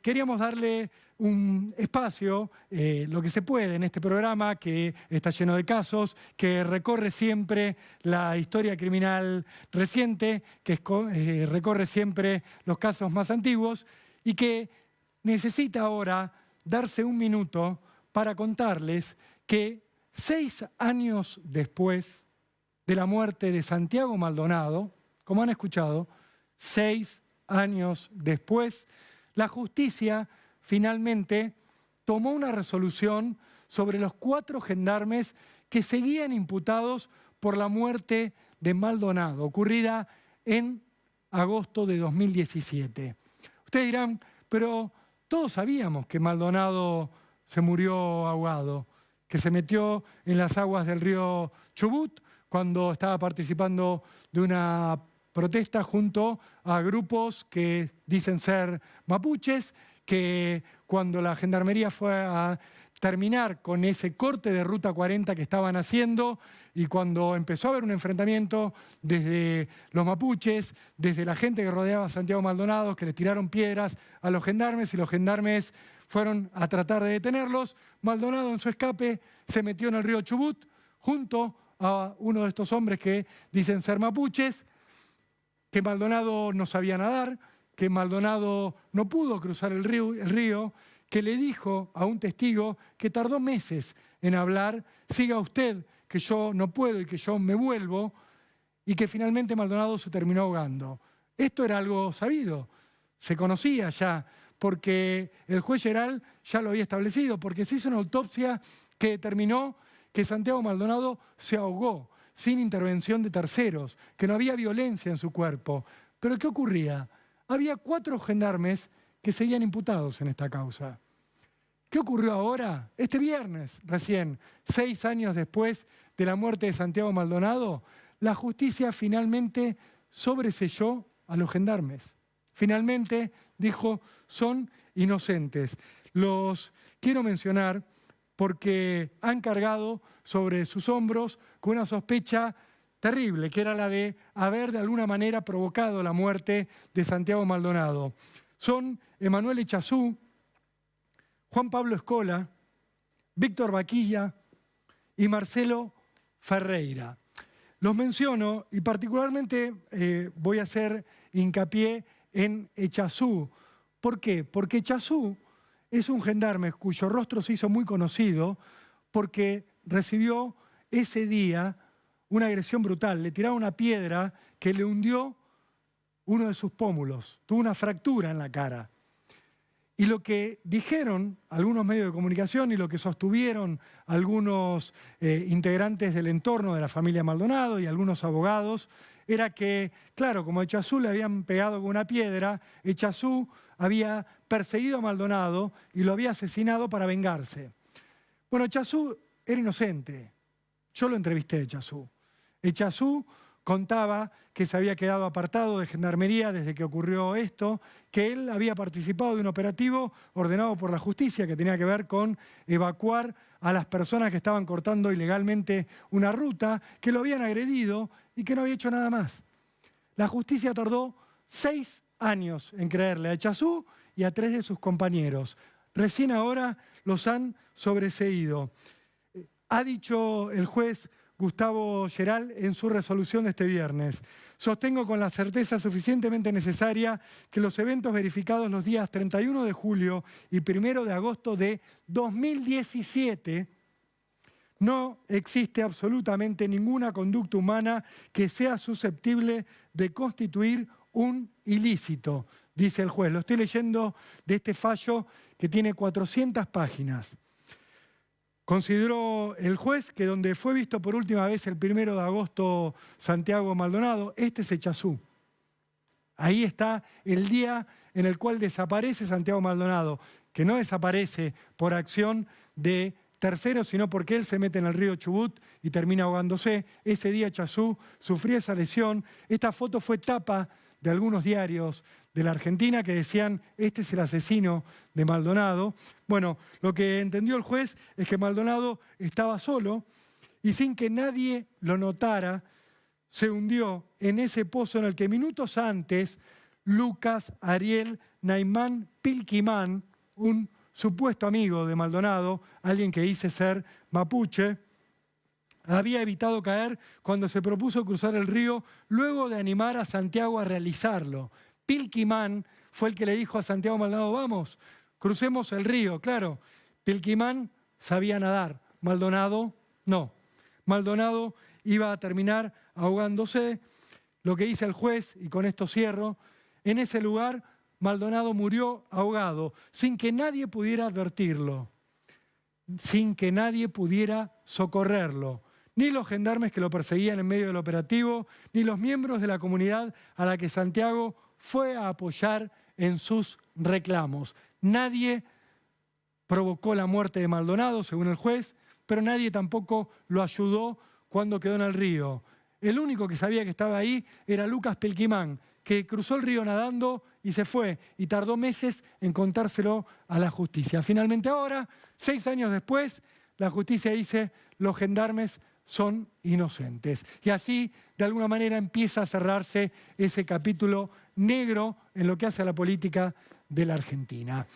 queríamos darle un espacio, lo que se puede en este programa, que está lleno de casos, que recorre siempre la historia criminal reciente, que recorre siempre los casos más antiguos y que necesita ahora darse un minuto para contarles que 6 años después de la muerte de Santiago Maldonado, como han escuchado, 6 años después, la justicia finalmente tomó una resolución sobre los 4 gendarmes que seguían imputados por la muerte de Maldonado, ocurrida en agosto de 2017. Ustedes dirán, pero todos sabíamos que Maldonado se murió ahogado, que se metió en las aguas del río Chubut cuando estaba participando de una protesta junto a grupos que dicen ser mapuches, que cuando la gendarmería fue a terminar con ese corte de Ruta 40 que estaban haciendo y cuando empezó a haber un enfrentamiento desde los mapuches, desde la gente que rodeaba a Santiago Maldonado, que le tiraron piedras a los gendarmes y los gendarmes fueron a tratar de detenerlos, Maldonado en su escape se metió en el río Chubut junto a uno de estos hombres que dicen ser mapuches, que Maldonado no sabía nadar, que Maldonado no pudo cruzar el río, que le dijo a un testigo que tardó meses en hablar, siga usted, que yo no puedo y que yo me vuelvo, y que finalmente Maldonado se terminó ahogando. Esto era algo sabido, se conocía ya, porque el juez Geral ya lo había establecido, porque se hizo una autopsia que determinó que Santiago Maldonado se ahogó sin intervención de terceros, que no había violencia en su cuerpo. ¿Pero qué ocurría? Había 4 gendarmes que seguían imputados en esta causa. ¿Qué ocurrió ahora? Este viernes, recién, 6 años después de la muerte de Santiago Maldonado, la justicia finalmente sobreseyó a los gendarmes. Finalmente dijo, son inocentes. Los quiero mencionar porque han cargado sobre sus hombros con una sospecha terrible, que era la de haber de alguna manera provocado la muerte de Santiago Maldonado. Son Emanuel Echazú, Juan Pablo Escola, Víctor Vaquilla y Marcelo Ferreira. Los menciono y particularmente voy a hacer hincapié en Echazú. ¿Por qué? Porque Echazú es un gendarme cuyo rostro se hizo muy conocido porque recibió ese día una agresión brutal. Le tiraron una piedra que le hundió uno de sus pómulos. Tuvo una fractura en la cara. Y lo que dijeron algunos medios de comunicación y lo que sostuvieron algunos integrantes del entorno de la familia Maldonado y algunos abogados era que, claro, como Echazú le habían pegado con una piedra, Echazú había perseguido a Maldonado y lo había asesinado para vengarse. Bueno, Echazú era inocente. Yo lo entrevisté a Echazú. Echazú contaba que se había quedado apartado de Gendarmería desde que ocurrió esto, que él había participado de un operativo ordenado por la justicia que tenía que ver con evacuar a las personas que estaban cortando ilegalmente una ruta, que lo habían agredido y que no había hecho nada más. La justicia tardó 6 años en creerle a Echazú y a 3 de sus compañeros. Recién ahora los han sobreseído. Ha dicho el juez Gustavo Geral en su resolución de este viernes: sostengo con la certeza suficientemente necesaria que los eventos verificados los días 31 de julio y 1 de agosto de 2017 no existe absolutamente ninguna conducta humana que sea susceptible de constituir un ilícito, dice el juez. Lo estoy leyendo de este fallo que tiene 400 páginas. Consideró el juez que donde fue visto por última vez el 1 de agosto Santiago Maldonado, este es Echazú. Ahí está el día en el cual desaparece Santiago Maldonado, que no desaparece por acción de terceros, sino porque él se mete en el río Chubut y termina ahogándose. Ese día Echazú sufrió esa lesión. Esta foto fue tapa de algunos diarios de la Argentina que decían, este es el asesino de Maldonado. Bueno, lo que entendió el juez es que Maldonado estaba solo y sin que nadie lo notara, se hundió en ese pozo en el que minutos antes Lucas Ariel Naimán Pilquimán, un supuesto amigo de Maldonado, alguien que dice ser mapuche, había evitado caer cuando se propuso cruzar el río luego de animar a Santiago a realizarlo. Pilquimán fue el que le dijo a Santiago Maldonado, vamos, crucemos el río. Claro, Pilquimán sabía nadar, Maldonado no. Maldonado iba a terminar ahogándose. Lo que dice el juez, y con esto cierro, en ese lugar Maldonado murió ahogado, sin que nadie pudiera advertirlo, sin que nadie pudiera socorrerlo. Ni los gendarmes que lo perseguían en medio del operativo, ni los miembros de la comunidad a la que Santiago fue a apoyar en sus reclamos. Nadie provocó la muerte de Maldonado, según el juez, pero nadie tampoco lo ayudó cuando quedó en el río. El único que sabía que estaba ahí era Lucas Pilquimán, que cruzó el río nadando y se fue, y tardó meses en contárselo a la justicia. Finalmente ahora, 6 años después, la justicia dice los gendarmes son inocentes. Y así, de alguna manera, empieza a cerrarse ese capítulo negro en lo que hace a la política de la Argentina.